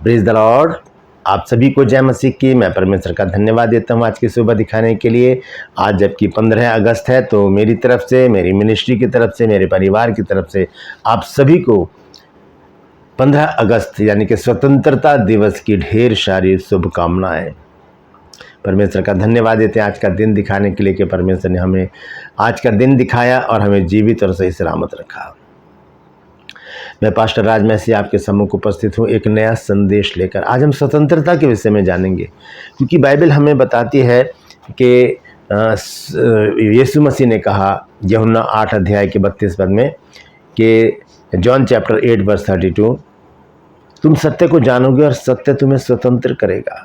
Praise the Lord. आप सभी को जय मसीह की। मैं परमेश्वर का धन्यवाद देता हूँ आज की सुबह दिखाने के लिए। आज जबकि 15 अगस्त है तो मेरी तरफ से, मेरी मिनिस्ट्री की तरफ से, मेरे परिवार की तरफ से आप सभी को 15 अगस्त यानी कि स्वतंत्रता दिवस की ढेर सारी शुभकामनाएं। परमेश्वर का धन्यवाद देते हैं आज का दिन दिखाने के लिए कि परमेश्वर ने हमें आज का दिन दिखाया और हमें जीवित और सही सलामत रखा। मैं पास्टर राज मैसी आपके सम्मुख उपस्थित हूँ एक नया संदेश लेकर। आज हम स्वतंत्रता के विषय में जानेंगे, क्योंकि बाइबल हमें बताती है कि यीशु मसीह ने कहा यूहन्ना 8 अध्याय के 32 पद में कि जॉन चैप्टर 8 वर्स 32, तुम सत्य को जानोगे और सत्य तुम्हें स्वतंत्र करेगा।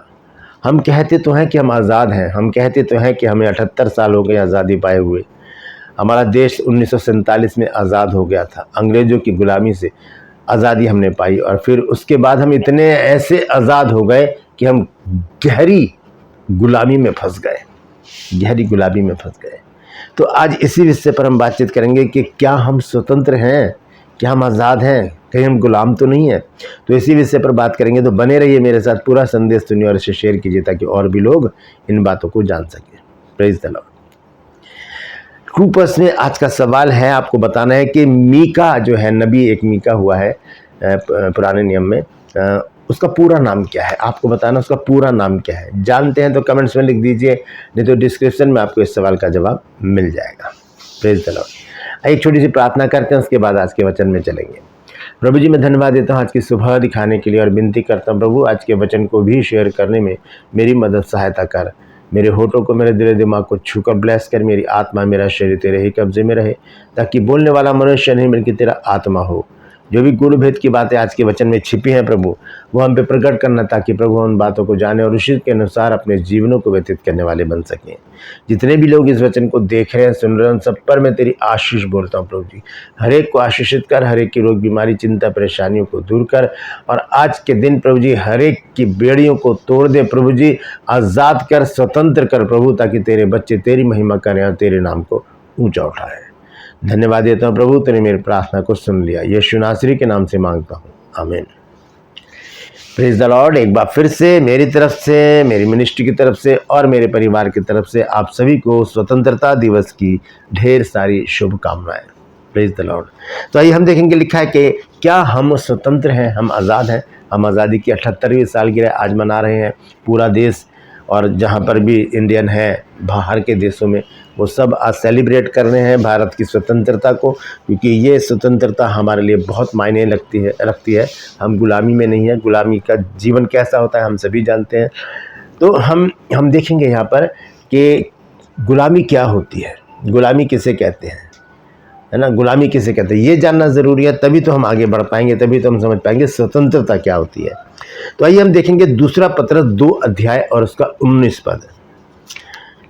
हम कहते तो हैं कि हम आज़ाद हैं, हम कहते तो हैं कि हमें 78 साल हो गए आज़ादी पाए हुए। हमारा देश 1947 में आज़ाद हो गया था, अंग्रेज़ों की गुलामी से आज़ादी हमने पाई और फिर उसके बाद हम इतने ऐसे आज़ाद हो गए कि हम गहरी गुलामी में फंस गए, गहरी गुलामी में फंस गए। तो आज इसी विषय पर हम बातचीत करेंगे कि क्या हम स्वतंत्र हैं, क्या हम आज़ाद हैं, कहीं हम गुलाम तो नहीं है। तो इसी विषय पर बात करेंगे, तो बने रहिए मेरे साथ, पूरा संदेश सुनिए और इसे शेयर कीजिए ताकि और भी लोग इन बातों को जान सकें। Praise the Lord. में आज का सवाल है, आपको बताना है कि मीका जो है, नबी एक मीका हुआ है पुराने नियम में, उसका पूरा नाम क्या है, आपको बताना उसका पूरा नाम क्या है। जानते हैं तो कमेंट्स में लिख दीजिए, नहीं तो डिस्क्रिप्शन में आपको इस सवाल का जवाब मिल जाएगा। Praise the Lord. एक छोटी सी प्रार्थना करते हैं, उसके बाद आज के वचन में चलेंगे। प्रभु जी, मैं धन्यवाद देता हूँ आज की सुबह दिखाने के लिए और विनती करता हूँ प्रभु, आज के वचन को भी शेयर करने में मेरी मदद सहायता कर। मेरे होठों को, मेरे दिल दिमाग को छूकर ब्लेस कर। मेरी आत्मा, मेरा शरीर तेरे ही कब्जे में रहे, ताकि बोलने वाला मनुष्य नहीं बल्कि तेरा आत्मा हो। जो भी गुण भेद की बातें आज के वचन में छिपी हैं प्रभु, वो हम पे प्रकट करना, ताकि प्रभु उन बातों को जाने और उसी के अनुसार अपने जीवनों को व्यतीत करने वाले बन सकें। जितने भी लोग इस वचन को देख रहे हैं, सुन रहे हैं, उन सब पर मैं तेरी आशीष बोलता हूँ प्रभु जी। हर एक को आशीषित कर, हर एक की रोग बीमारी चिंता परेशानियों को दूर कर, और आज के दिन प्रभु जी हर एक की बेड़ियों को तोड़ दे प्रभु जी, आज़ाद कर, स्वतंत्र कर प्रभु, ताकि तेरे बच्चे तेरी महिमा करें और तेरे नाम को ऊंचा उठाएं। धन्यवाद देता हूँ प्रभु, तूने मेरी प्रार्थना को सुन लिया। यीशु नासरी के नाम से मांगता हूँ, आमीन। Praise the Lord. एक बार फिर से मेरी तरफ से, मेरी मिनिस्ट्री की तरफ से और मेरे परिवार की तरफ से आप सभी को स्वतंत्रता दिवस की ढेर सारी शुभकामनाएं। Praise the Lord. तो आइए हम देखेंगे, लिखा है कि क्या हम स्वतंत्र हैं, हम आज़ाद हैं। हम आज़ादी की 78वीं सालगिरह आज मना रहे हैं पूरा देश, और जहाँ पर भी इंडियन है बाहर के देशों में, वो सब आज सेलिब्रेट कर रहे हैं भारत की स्वतंत्रता को, क्योंकि ये स्वतंत्रता हमारे लिए बहुत मायने रखती है। हम गुलामी में नहीं है। गुलामी का जीवन कैसा होता है हम सभी जानते हैं। तो हम देखेंगे यहाँ पर कि गुलामी क्या होती है, गुलामी किसे कहते हैं, है ना, गुलामी किसे कहते हैं, ये जानना ज़रूरी है। तभी तो हम आगे बढ़ पाएंगे, तभी तो हम समझ पाएंगे स्वतंत्रता क्या होती है। तो आइए हम देखेंगे दूसरा पत्रस 2 अध्याय और उसका 19 पद।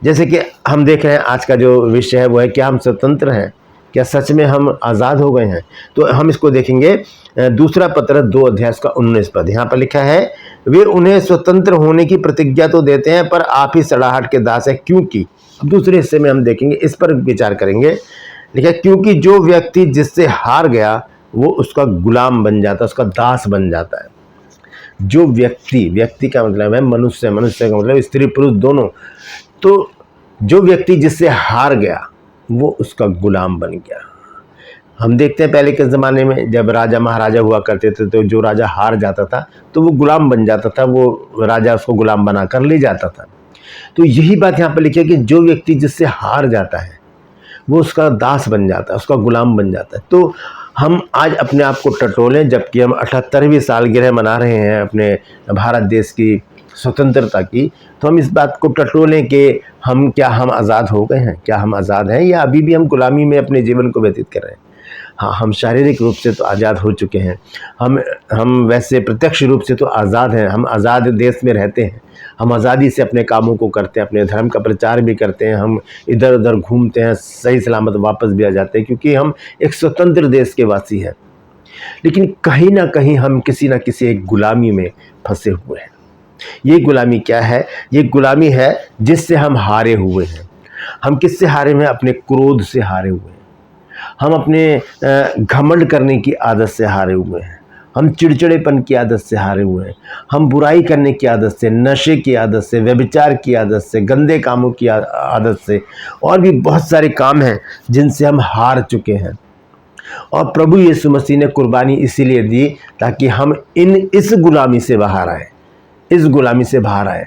जैसे कि हम देख रहे हैं आज का जो विषय है वो है, क्या हम स्वतंत्र हैं, क्या सच में हम आज़ाद हो गए हैं। तो हम इसको देखेंगे, दूसरा पत्रस 2 अध्याय का 19 पद। यहाँ पर लिखा है, वे उन्हें स्वतंत्र होने की प्रतिज्ञा तो देते हैं, पर आप ही सड़ाहट के दास हैं, क्योंकि। अब दूसरे हिस्से में हम देखेंगे, इस पर विचार करेंगे। लिखा है, क्योंकि जो व्यक्ति जिससे हार गया वो उसका गुलाम बन जाता है, उसका दास बन जाता है। जो व्यक्ति का मतलब है मनुष्य, मनुष्य का मतलब स्त्री पुरुष दोनों। तो जो व्यक्ति जिससे हार गया वो उसका गुलाम बन गया। हम देखते हैं पहले के ज़माने में जब राजा महाराजा हुआ करते थे, तो जो राजा हार जाता था तो वो गुलाम बन जाता था, वो राजा उसको गुलाम बना कर ले जाता था। तो यही बात यहाँ पर लिखी है कि जो व्यक्ति जिससे हार जाता है वो उसका दास बन जाता है, उसका गुलाम बन जाता है। तो हम आज अपने आप को टटोलें, जबकि हम 78वीं सालगिरह मना रहे हैं अपने भारत देश की स्वतंत्रता की, तो हम इस बात को टटोलें कि क्या हम आज़ाद हो गए हैं, क्या हम आज़ाद हैं, या अभी भी हम गुलामी में अपने जीवन को व्यतीत कर रहे हैं। हाँ, हम शारीरिक रूप से तो आज़ाद हो चुके हैं, हम वैसे प्रत्यक्ष रूप से तो आज़ाद हैं, हम आज़ाद देश में रहते हैं, हम आज़ादी से अपने कामों को करते हैं, अपने धर्म का प्रचार भी करते हैं, हम इधर उधर घूमते हैं, सही सलामत वापस भी आ जाते हैं, क्योंकि हम एक स्वतंत्र देश के वासी हैं। लेकिन कहीं ना कहीं हम किसी न किसी एक गुलामी में फंसे हुए हैं। ये गुलामी क्या है? ये गुलामी है जिससे हम हारे हुए हैं। हम किससे हारे हुए हैं? अपने क्रोध से हारे हुए हैं। हम अपने घमंड करने की आदत से हारे हुए हैं। हम चिड़चिड़ेपन की आदत से हारे हुए हैं, हम बुराई करने की आदत से, नशे की आदत से, व्यभिचार की आदत से, गंदे कामों की आदत से, और भी बहुत सारे काम हैं जिनसे हम हार चुके हैं। और प्रभु यीशु मसीह ने कुर्बानी इसीलिए दी ताकि हम इस गुलामी से बाहर आए, इस गुलामी से बाहर आए।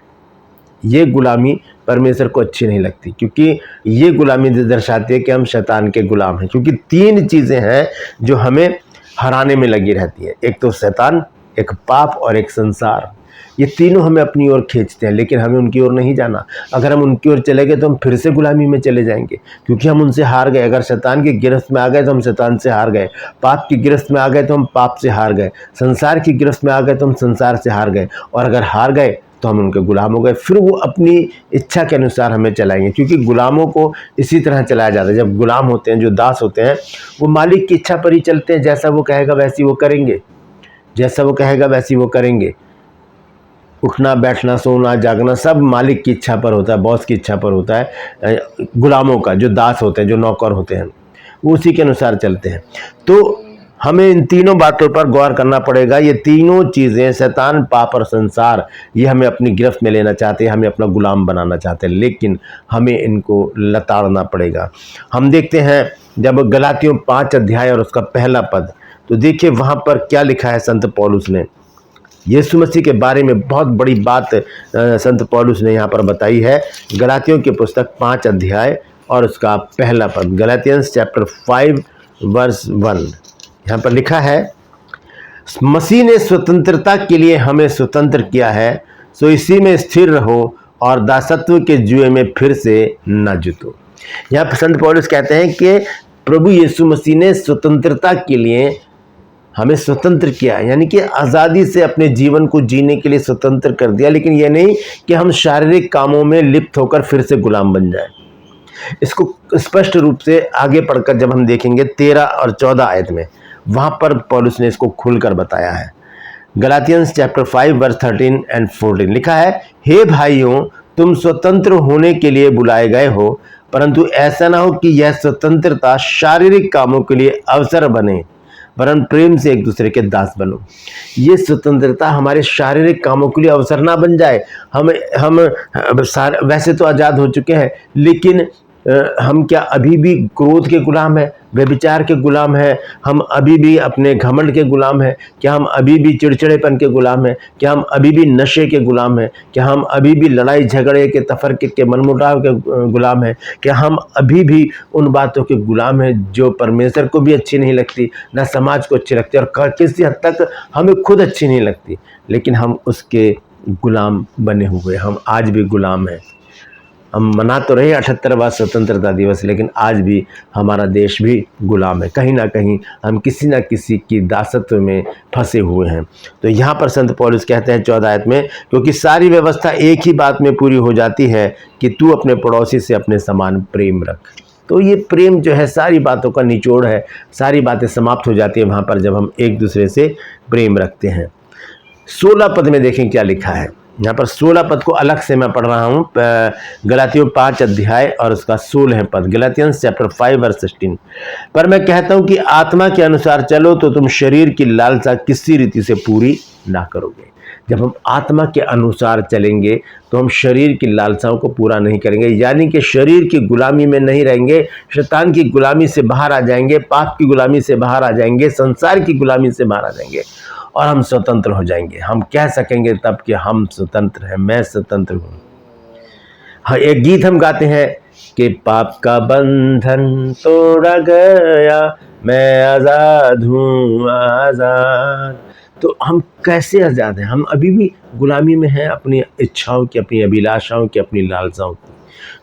ये गुलामी परमेश्वर को अच्छी नहीं लगती, क्योंकि ये गुलामी दर्शाती है कि हम शैतान के गुलाम हैं। क्योंकि 3 चीज़ें हैं जो हमें हराने में लगी रहती है, एक तो शैतान, एक पाप और एक संसार। ये तीनों हमें अपनी ओर खींचते हैं, लेकिन हमें उनकी ओर नहीं जाना। अगर हम उनकी ओर चले गए तो हम फिर से गुलामी में चले जाएंगे, क्योंकि हम उनसे हार गए। अगर शैतान की गिरफ्त में आ गए तो हम शैतान से हार गए, पाप की गिरफ्त में आ गए तो हम पाप से हार गए, संसार की गिरफ्त में आ गए तो हम संसार से हार गए, और अगर हार गए तो हम उनके गुलाम हो गए। फिर वो अपनी इच्छा के अनुसार हमें चलाएंगे, क्योंकि गुलामों को इसी तरह चलाया जाता है। जब गुलाम होते हैं, जो दास होते हैं, वो मालिक की इच्छा पर ही चलते हैं। जैसा वो कहेगा वैसी वो करेंगे, जैसा वो कहेगा वैसी वो करेंगे। उठना, बैठना, सोना, जागना सब मालिक की इच्छा पर होता है, बॉस की इच्छा पर होता है। गुलामों का, जो दास होते हैं, जो नौकर होते हैं, वो उसी के अनुसार चलते हैं। तो हमें इन तीनों बातों पर गौर करना पड़ेगा। ये तीनों चीज़ें, शैतान, पाप और संसार, ये हमें अपनी गिरफ्त में लेना चाहते हैं, हमें अपना गुलाम बनाना चाहते हैं, लेकिन हमें इनको लताड़ना पड़ेगा। हम देखते हैं जब गलातियों 5 अध्याय और उसका पहला पद, तो देखिए वहाँ पर क्या लिखा है। संत पौलुस ने यीशु मसीह के बारे में बहुत बड़ी बात संत पौलुस ने यहाँ पर बताई है। गलातियों की पुस्तक 5 अध्याय और उसका पहला पद, गलातियंस चैप्टर 5 वर्स 1, यहाँ पर लिखा है, मसीह ने स्वतंत्रता के लिए हमें स्वतंत्र किया है, सो इसी में स्थिर रहो और दासत्व के जुए में फिर से न जुटो। यहाँ पर संत पौलुस कहते हैं कि प्रभु यीशु मसीह ने स्वतंत्रता के लिए हमें स्वतंत्र किया, यानी कि आज़ादी से अपने जीवन को जीने के लिए स्वतंत्र कर दिया। लेकिन यह नहीं कि हम शारीरिक कामों में लिप्त होकर फिर से गुलाम बन जाएं। इसको स्पष्ट रूप से आगे पढ़कर जब हम देखेंगे 13 और 14 आयत में, वहाँ पर पौलुस ने इसको खुलकर बताया है। गलातियंस चैप्टर 5 वर्स 13 एंड 14 लिखा है, हे भाइयों, तुम स्वतंत्र होने के लिए बुलाए गए हो, परंतु ऐसा ना हो कि यह स्वतंत्रता शारीरिक कामों के लिए अवसर बने, वरन प्रेम से एक दूसरे के दास बनो। ये स्वतंत्रता हमारे शारीरिक कामों के लिए अवसर ना बन जाए। हम वैसे तो आज़ाद हो चुके हैं, लेकिन हम क्या अभी भी क्रोध के गुलाम हैं, व्यभिचार के गुलाम हैं? हम अभी भी अपने घमंड के गुलाम हैं? क्या हम अभी भी चिड़चिड़ेपन के गुलाम हैं? क्या हम अभी भी नशे के गुलाम हैं? क्या हम अभी भी लड़ाई झगड़े के, तफरके के, मनमुटाव के गुलाम हैं? क्या हम अभी भी उन बातों के गुलाम हैं जो परमेश्वर को भी अच्छी नहीं लगती, ना समाज को अच्छी लगती, और किसी हद तक हमें खुद अच्छी नहीं लगती, लेकिन हम उसके गुलाम बने हुए, हम आज भी गुलाम हैं। हम मना तो रहे 78वां स्वतंत्रता दिवस, लेकिन आज भी हमारा देश भी गुलाम है। कहीं ना कहीं हम किसी ना किसी की दासत्व में फंसे हुए हैं। तो यहाँ पर संत पौलुस कहते हैं 14 आयत में, क्योंकि सारी व्यवस्था एक ही बात में पूरी हो जाती है कि तू अपने पड़ोसी से अपने समान प्रेम रख। तो ये प्रेम जो है सारी बातों का निचोड़ है, सारी बातें समाप्त हो जाती है वहाँ पर जब हम एक दूसरे से प्रेम रखते हैं। 16 पद में देखें क्या लिखा है। यहाँ पर 16 पद को अलग से मैं पढ़ रहा हूँ। गलातियों 5 अध्याय और उसका 16 पद, गलातियंस चैप्टर 5 वर्स 16, पर मैं कहता हूँ कि आत्मा के अनुसार चलो तो तुम शरीर की लालसा किसी रीति से पूरी ना करोगे। जब हम आत्मा के अनुसार चलेंगे तो हम शरीर की लालसाओं को पूरा नहीं करेंगे, यानी कि शरीर की गुलामी में नहीं रहेंगे, शैतान की गुलामी से बाहर आ जाएंगे, पाप की गुलामी से बाहर आ जाएंगे, संसार की गुलामी से बाहर आ जाएंगे और हम स्वतंत्र हो जाएंगे। हम कह सकेंगे तब कि हम स्वतंत्र हैं, मैं स्वतंत्र हूँ। हाँ, एक गीत हम गाते हैं कि पाप का बंधन तोड़ा गया, मैं आज़ाद हूँ आज़ाद। तो हम कैसे आज़ाद हैं? हम अभी भी गुलामी में हैं, अपनी इच्छाओं की, अपनी अभिलाषाओं की, अपनी लालसाओं की।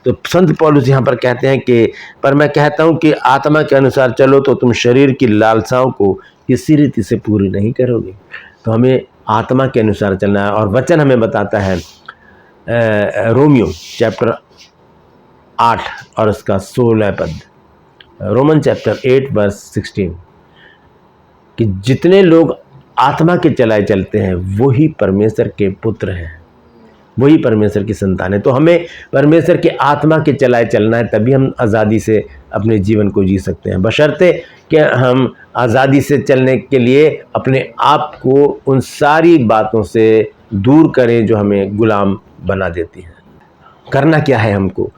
तो संत पौलुस यहाँ पर कहते हैं कि पर मैं कहता हूँ कि आत्मा के अनुसार चलो तो तुम शरीर की लालसाओं को किसी रीति से पूरी नहीं करोगे। तो हमें आत्मा के अनुसार चलना है। और वचन हमें बताता है रोमियो चैप्टर 8 और उसका 16 पद, रोमन चैप्टर 8 वर्स 16, कि जितने लोग आत्मा के चलाए चलते हैं वही परमेश्वर के पुत्र हैं। वही परमेश्वर की संतान है। तो हमें परमेश्वर के आत्मा के चलाए चलना है, तभी हम आज़ादी से अपने जीवन को जी सकते हैं। बशर्ते कि हम आज़ादी से चलने के लिए अपने आप को उन सारी बातों से दूर करें जो हमें गुलाम बना देती हैं। करना क्या है हमको?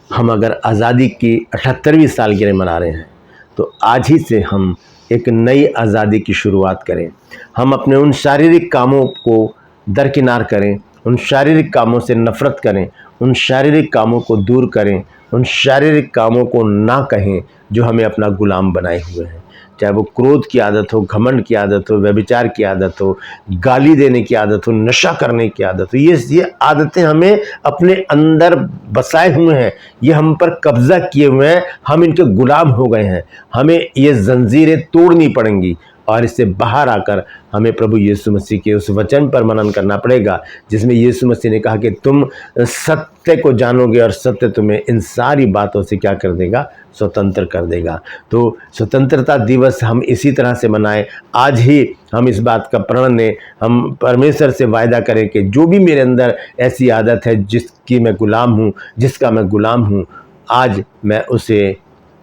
हम अगर आज़ादी की 78वीं सालगिरह मना रहे हैं तो आज ही से हम एक नई आज़ादी की शुरुआत करें। हम अपने उन शारीरिक कामों को दरकिनार करें, उन शारीरिक कामों से नफ़रत करें, उन शारीरिक कामों को दूर करें, उन शारीरिक कामों को ना कहें जो हमें अपना गुलाम बनाए हुए हैं। चाहे वो क्रोध की आदत हो, घमंड की आदत हो, व्यभिचार की आदत हो, गाली देने की आदत हो, नशा करने की आदत हो, ये आदतें हमें अपने अंदर बसाए हुए हैं, ये हम पर कब्जा किए हुए हैं, हम इनके गुलाम हो गए हैं। हमें ये जंजीरें तोड़नी पड़ेंगी और इससे बाहर आकर हमें प्रभु यीशु मसीह के उस वचन पर मनन करना पड़ेगा जिसमें यीशु मसीह ने कहा कि तुम सत्य को जानोगे और सत्य तुम्हें इन सारी बातों से क्या कर देगा? स्वतंत्र कर देगा। तो स्वतंत्रता दिवस हम इसी तरह से मनाएं। आज ही हम इस बात का प्रण लें, हम परमेश्वर से वायदा करें कि जो भी मेरे अंदर ऐसी आदत है जिसकी मैं गुलाम हूँ, जिसका मैं गुलाम हूँ, आज मैं उसे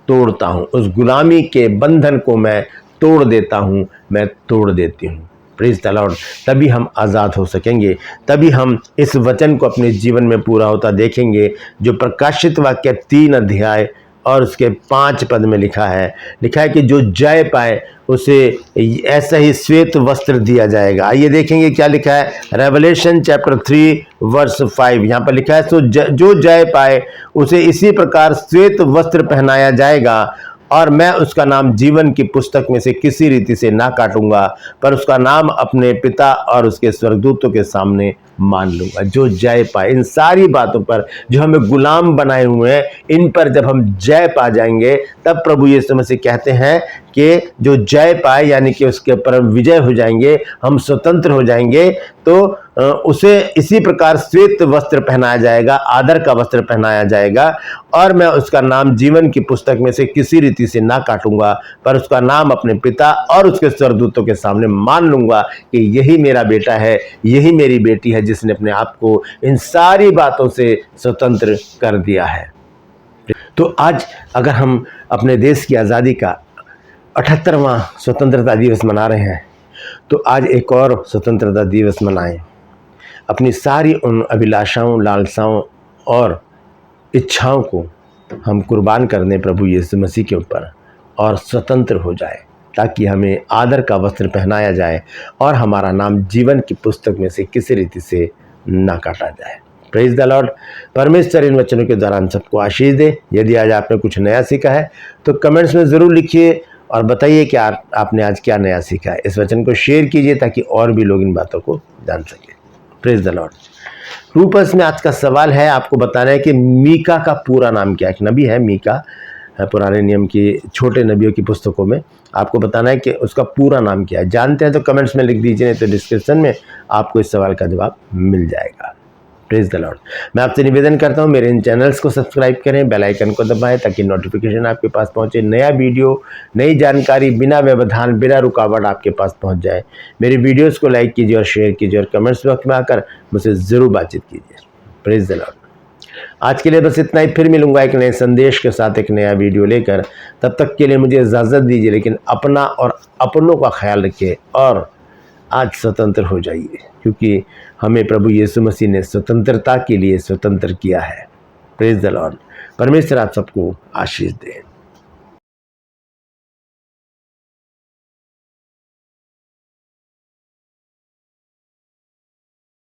तोड़ता हूँ, उस गुलामी के बंधन को मैं तोड़ देता हूँ, मैं तोड़ देती हूँ। Praise the Lord. तभी हम आज़ाद हो सकेंगे, तभी हम इस वचन को अपने जीवन में पूरा होता देखेंगे जो प्रकाशित वाक्य 3 अध्याय और उसके 5 पद में लिखा है कि जो जय पाए उसे ऐसा ही श्वेत वस्त्र दिया जाएगा। आइए देखेंगे क्या लिखा है। रेवलेशन चैप्टर 3 वर्स 5 यहाँ पर लिखा है, तो जो जय पाए उसे इसी प्रकार श्वेत वस्त्र पहनाया जाएगा और मैं उसका नाम जीवन की पुस्तक में से किसी रीति से ना काटूंगा, पर उसका नाम अपने पिता और उसके स्वर्गदूतों के सामने मान लूंगा। जो जय पाए, इन सारी बातों पर जो हमें गुलाम बनाए हुए हैं, इन पर जब हम जय पा जाएंगे तब प्रभु यीशु मसीह कहते हैं कि जो जय पाए यानी कि उसके ऊपर विजय हो जाएंगे, हम स्वतंत्र हो जाएंगे, तो उसे इसी प्रकार श्वेत वस्त्र पहनाया जाएगा, आदर का वस्त्र पहनाया जाएगा और मैं उसका नाम जीवन की पुस्तक में से किसी रीति से ना काटूंगा, पर उसका नाम अपने पिता और उसके स्वर्गदूतों के सामने मान लूंगा कि यही मेरा बेटा है, यही मेरी बेटी है जिसने अपने आप को इन सारी बातों से स्वतंत्र कर दिया है। तो आज अगर हम अपने देश की आज़ादी का 78वां स्वतंत्रता दिवस मना रहे हैं तो आज एक और स्वतंत्रता दिवस मनाएं। अपनी सारी उन अभिलाषाओं, लालसाओं और इच्छाओं को हम कुर्बान कर दें प्रभु यीशु मसीह के ऊपर और स्वतंत्र हो जाए, ताकि हमें आदर का वस्त्र पहनाया जाए और हमारा नाम जीवन की पुस्तक में से किसी रीति से ना काटा जाए। Praise the Lord. परमेश्वर इन वचनों के दौरान सबको आशीष दे। यदि आज आपने कुछ नया सीखा है तो कमेंट्स में ज़रूर लिखिए और बताइए कि आपने आज क्या नया सीखा है। इस वचन को शेयर कीजिए ताकि और भी लोग इन बातों को जान सकें। Praise the Lord. रूपर्स में आज का सवाल है, आपको बताना है कि मीका का पूरा नाम क्या है। एक नबी है मीका, पुराने नियम की छोटे नबियों की पुस्तकों में। आपको बताना है कि उसका पूरा नाम क्या है। जानते हैं तो कमेंट्स में लिख दीजिए, नहीं तो डिस्क्रिप्शन में आपको इस सवाल का जवाब मिल जाएगा। Praise the Lord. मैं आपसे निवेदन करता हूँ मेरे इन चैनल्स को सब्सक्राइब करें, बेल आइकन को दबाएं ताकि नोटिफिकेशन आपके पास पहुँचे, नया वीडियो, नई जानकारी बिना व्यवधान, बिना रुकावट आपके पास पहुँच जाए। मेरी वीडियोस को लाइक कीजिए और शेयर कीजिए और कमेंट्स बॉक्स में आकर मुझसे ज़रूर बातचीत कीजिए। Praise the Lord. आज के लिए बस इतना ही। फिर मिलूंगा एक नए संदेश के साथ, एक नया वीडियो लेकर। तब तक के लिए मुझे इजाज़त दीजिए, लेकिन अपना और अपनों का ख्याल रखिए और आज स्वतंत्र हो जाइए, क्योंकि हमें प्रभु यीशु मसीह ने स्वतंत्रता के लिए स्वतंत्र किया है। Praise the Lord. परमेश्वर आप सबको आशीष दे।